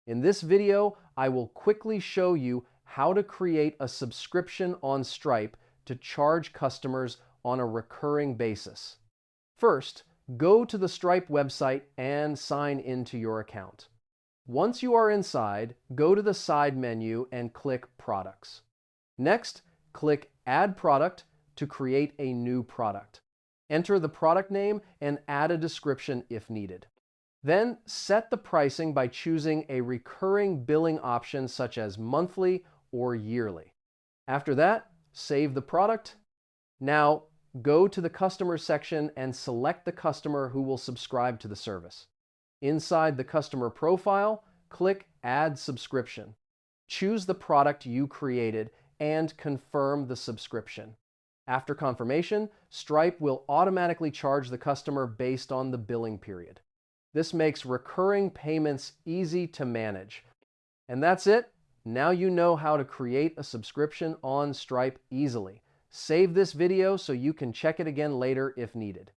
In this video, I will quickly show you how to create a subscription on Stripe to charge customers on a recurring basis. First, go to the Stripe website and sign into your account. Once you are inside, go to the side menu and click Products. Next, click Add Product to create a new product. Enter the product name and add a description if needed. Then set the pricing by choosing a recurring billing option such as monthly or yearly. After that, save the product. Now, go to the customer section and select the customer who will subscribe to the service. Inside the customer profile, click Add Subscription. Choose the product you created and confirm the subscription. After confirmation, Stripe will automatically charge the customer based on the billing period. This makes recurring payments easy to manage. And that's it. Now you know how to create a subscription on Stripe easily. Save this video so you can check it again later if needed.